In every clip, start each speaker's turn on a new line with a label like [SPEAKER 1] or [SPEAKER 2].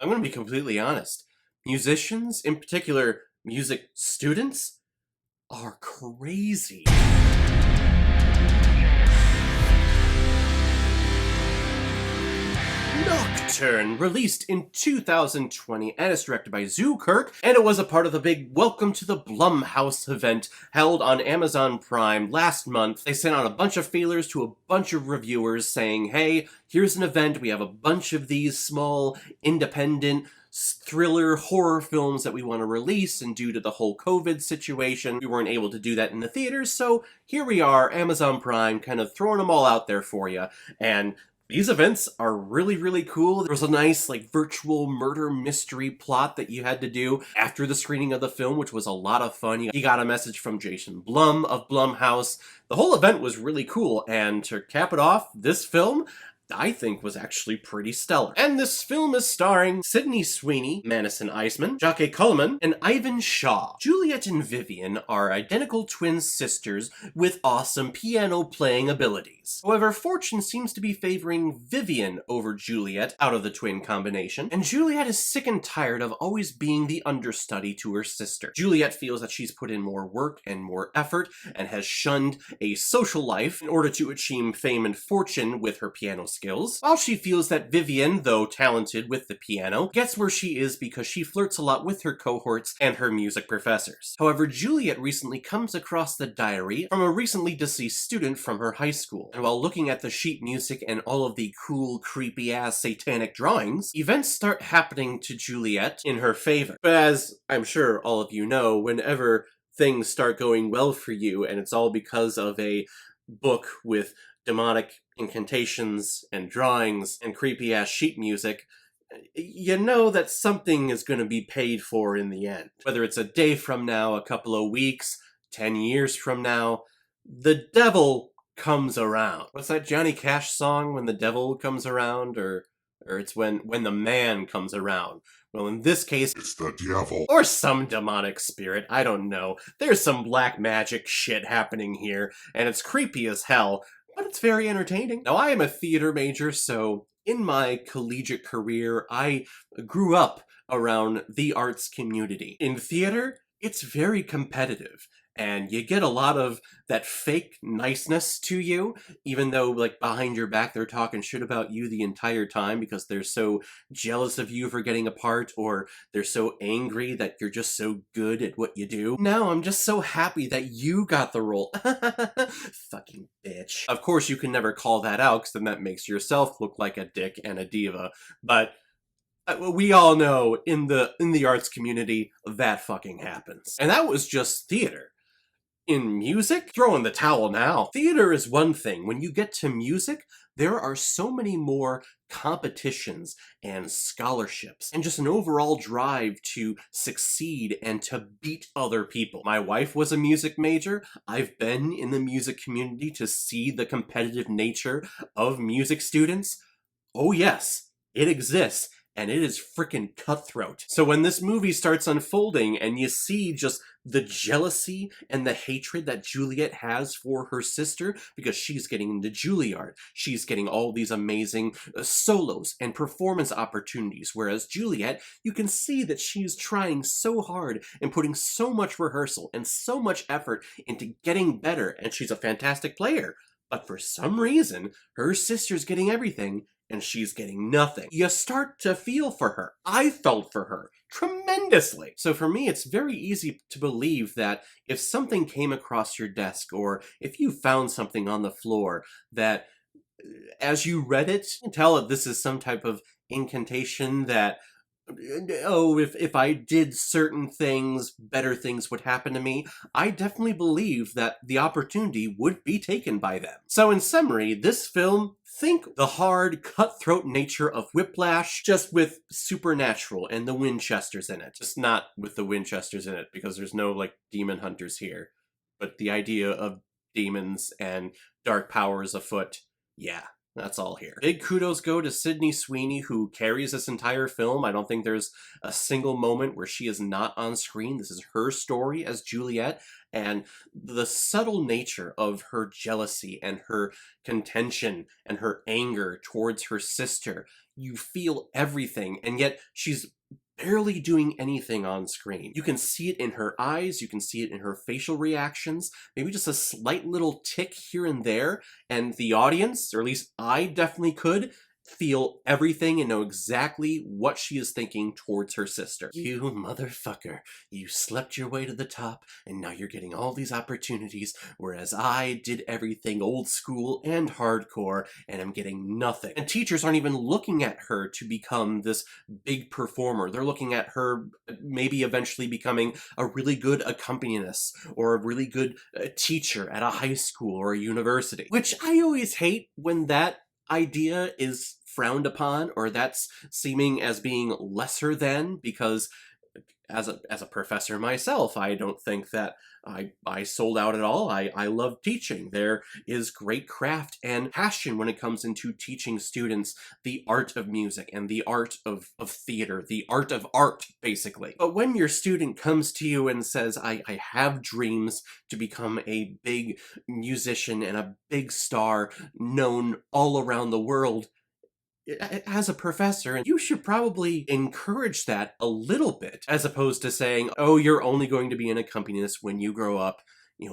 [SPEAKER 1] I'm going to be completely honest. Musicians, in particular music students, are crazy. Nocturne, released in 2020, and it's directed by Kirk, and it was a part of the big Welcome to the Blumhouse event held on Amazon Prime last month. They sent out a bunch of feelers to a bunch of reviewers saying, hey, here's an event, we have a bunch of these small, independent, thriller horror films that we want to release, and due to the whole COVID situation, we weren't able to do that in the theaters, so here we are, Amazon Prime, kind of throwing them all out there for you, and these events are really, really cool. There was a nice, virtual murder mystery plot that you had to do after the screening of the film, which was a lot of fun. You got a message from Jason Blum of Blumhouse. The whole event was really cool, and to cap it off, this film I think was actually pretty stellar. And this film is starring Sydney Sweeney, Madison Eisman, Jacques Coleman, and Ivan Shaw. Juliet and Vivian are identical twin sisters with awesome piano-playing abilities. However, fortune seems to be favoring Vivian over Juliet out of the twin combination, and Juliet is sick and tired of always being the understudy to her sister. Juliet feels that she's put in more work and more effort, and has shunned a social life in order to achieve fame and fortune with her piano skills, while she feels that Vivian, though talented with the piano, gets where she is because she flirts a lot with her cohorts and her music professors. However, Juliet recently comes across the diary from a recently deceased student from her high school, and while looking at the sheet music and all of the cool, creepy-ass satanic drawings, events start happening to Juliet in her favor. But as I'm sure all of you know, whenever things start going well for you, and it's all because of a book with demonic incantations and drawings and creepy-ass sheet music, you know that something is going to be paid for in the end. Whether it's a day from now, a couple of weeks, 10 years from now, the devil comes around. What's that Johnny Cash song, When the Devil Comes Around? Or it's when the man comes around. Well, in this case,
[SPEAKER 2] it's the devil.
[SPEAKER 1] Or some demonic spirit, I don't know. There's some black magic shit happening here, and it's creepy as hell, but it's very entertaining. Now, I am a theater major, so in my collegiate career, I grew up around the arts community. In theater, it's very competitive, and you get a lot of that fake niceness to you, even though, behind your back they're talking shit about you the entire time because they're so jealous of you for getting a part, or they're so angry that you're just so good at what you do. No, I'm just so happy that you got the role. Fucking bitch. Of course, you can never call that out, because then that makes yourself look like a dick and a diva, but we all know in the arts community that fucking happens. And that was just theater. In music, throw in the towel now. Theater is one thing. When you get to music, there are so many more competitions and scholarships and just an overall drive to succeed and to beat other people. My wife was a music major. I've been in the music community to see the competitive nature of music students. Oh yes, it exists. And it is freaking cutthroat. So when this movie starts unfolding and you see just the jealousy and the hatred that Juliet has for her sister because she's getting into Juilliard, she's getting all these amazing solos and performance opportunities, whereas Juliet, you can see that she's trying so hard and putting so much rehearsal and so much effort into getting better, and she's a fantastic player. But for some reason, her sister's getting everything, and she's getting nothing. You start to feel for her. I felt for her tremendously. So for me, it's very easy to believe that if something came across your desk, or if you found something on the floor, that as you read it, you can tell that this is some type of incantation that, oh, if I did certain things, better things would happen to me. I definitely believe that the opportunity would be taken by them. So in summary, this film, think the hard, cutthroat nature of Whiplash, just with supernatural and the Winchesters in it. Just not with the Winchesters in it, because there's no, demon hunters here. But the idea of demons and dark powers afoot, yeah. That's all here. Big kudos go to Sydney Sweeney, who carries this entire film. I don't think there's a single moment where she is not on screen. This is her story as Juliet, and the subtle nature of her jealousy and her contention and her anger towards her sister. you feel everything, and yet she's barely doing anything on screen. You can see it in her eyes, you can see it in her facial reactions, maybe just a slight little tick here and there, and the audience, or at least I definitely could, feel everything and know exactly what she is thinking towards her sister. You motherfucker, you slept your way to the top, and now you're getting all these opportunities, whereas I did everything old school and hardcore, and I'm getting nothing. And teachers aren't even looking at her to become this big performer. They're looking at her maybe eventually becoming a really good accompanist, or a really good teacher at a high school or a university. Which I always hate when that idea is frowned upon, or that's seeming as being lesser than, because as a professor myself, I don't think that I sold out at all. I love teaching. There is great craft and passion when it comes into teaching students the art of music and the art of theater, the art of art, basically. But when your student comes to you and says, I have dreams to become a big musician and a big star known all around the world, as a professor, you should probably encourage that a little bit, as opposed to saying, oh, you're only going to be an accompanist when you grow up,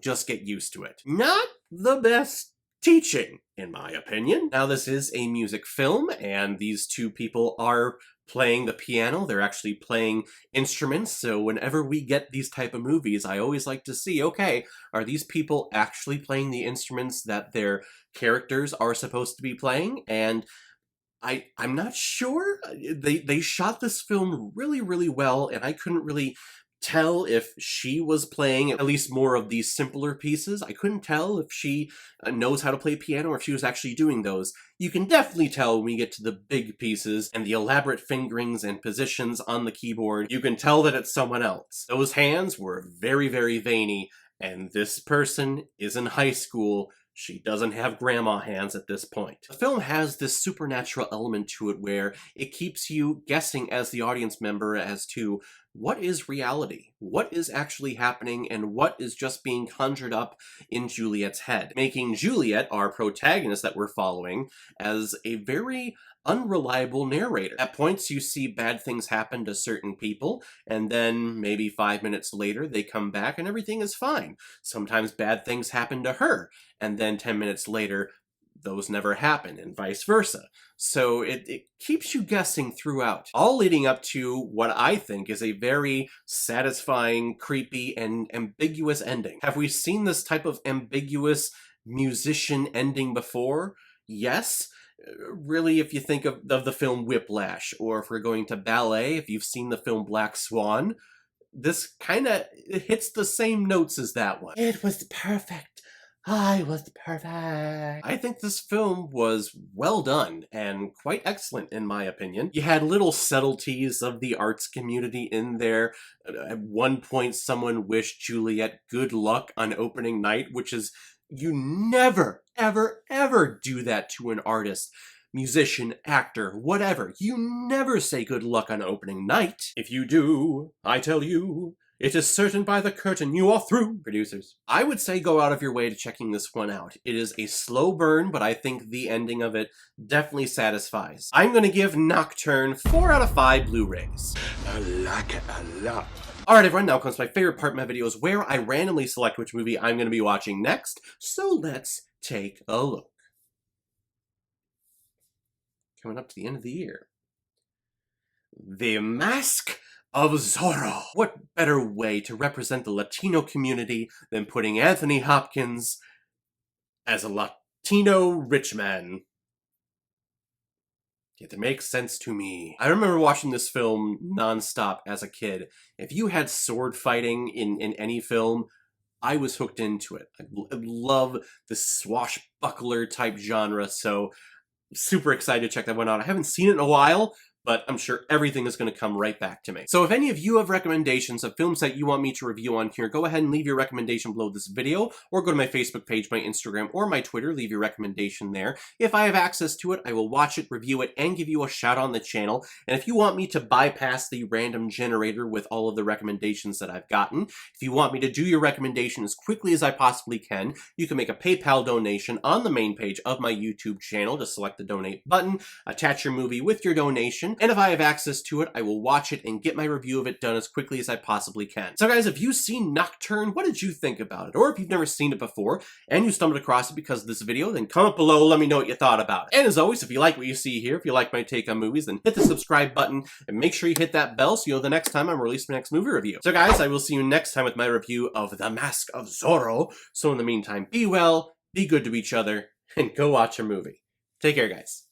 [SPEAKER 1] just get used to it. Not the best teaching, in my opinion. Now, this is a music film, and these two people are playing the piano. They're actually playing instruments, so whenever we get these type of movies, I always like to see, okay, are these people actually playing the instruments that their characters are supposed to be playing? And I'm not sure. They shot this film really, really well, and I couldn't really tell if she was playing at least more of these simpler pieces. I couldn't tell if she knows how to play piano or if she was actually doing those. You can definitely tell when we get to the big pieces and the elaborate fingerings and positions on the keyboard. You can tell that it's someone else. Those hands were very, very veiny, and this person is in high school. She doesn't have grandma hands at this point. The film has this supernatural element to it where it keeps you guessing as the audience member as to what is reality, what is actually happening, and what is just being conjured up in Juliet's head, making Juliet, our protagonist that we're following, as a very unreliable narrator. At points you see bad things happen to certain people, and then maybe 5 minutes later they come back and everything is fine. Sometimes bad things happen to her, and then 10 minutes later those never happen, and vice versa. So it keeps you guessing throughout, all leading up to what I think is a very satisfying, creepy, and ambiguous ending. Have we seen this type of ambiguous musician ending before? Yes. Really, if you think of the film Whiplash, or if we're going to ballet, if you've seen the film Black Swan, this kind of hits the same notes as that one. It was perfect. I was perfect. I think this film was well done and quite excellent in my opinion. You had little subtleties of the arts community in there. At one point, someone wished Juliet good luck on opening night, which is, you never, ever, ever do that to an artist. Musician, actor, whatever. You never say good luck on opening night. If you do, I tell you, it is certain by the curtain you are through, producers. I would say go out of your way to checking this one out. It is a slow burn, but I think the ending of it definitely satisfies. I'm going to give Nocturne 4 out of 5 Blu-rays.
[SPEAKER 2] I like it a lot.
[SPEAKER 1] Alright everyone, now comes my favorite part of my videos where I randomly select which movie I'm going to be watching next, so let's take a look. Coming up to the end of the year. The Mask of Zorro. What better way to represent the Latino community than putting Anthony Hopkins as a Latino rich man? It makes sense to me. I remember watching this film nonstop as a kid. If you had sword fighting in any film, I was hooked into it. I love the swashbuckler type genre, so super excited to check that one out. I haven't seen it in a while, but I'm sure everything is going to come right back to me. So if any of you have recommendations of films that you want me to review on here, go ahead and leave your recommendation below this video, or go to my Facebook page, my Instagram, or my Twitter, leave your recommendation there. If I have access to it, I will watch it, review it, and give you a shout on the channel. And if you want me to bypass the random generator with all of the recommendations that I've gotten, if you want me to do your recommendation as quickly as I possibly can, you can make a PayPal donation on the main page of my YouTube channel. Just select the donate button, attach your movie with your donation, and if I have access to it, I will watch it and get my review of it done as quickly as I possibly can. So guys, if you've seen Nocturne, what did you think about it? Or if you've never seen it before and you stumbled across it because of this video, then comment below, let me know what you thought about it. And as always, if you like what you see here, if you like my take on movies, then hit the subscribe button and make sure you hit that bell so you know the next time I'm releasing my next movie review. So guys, I will see you next time with my review of The Mask of Zorro. So in the meantime, be well, be good to each other, and go watch a movie. Take care, guys.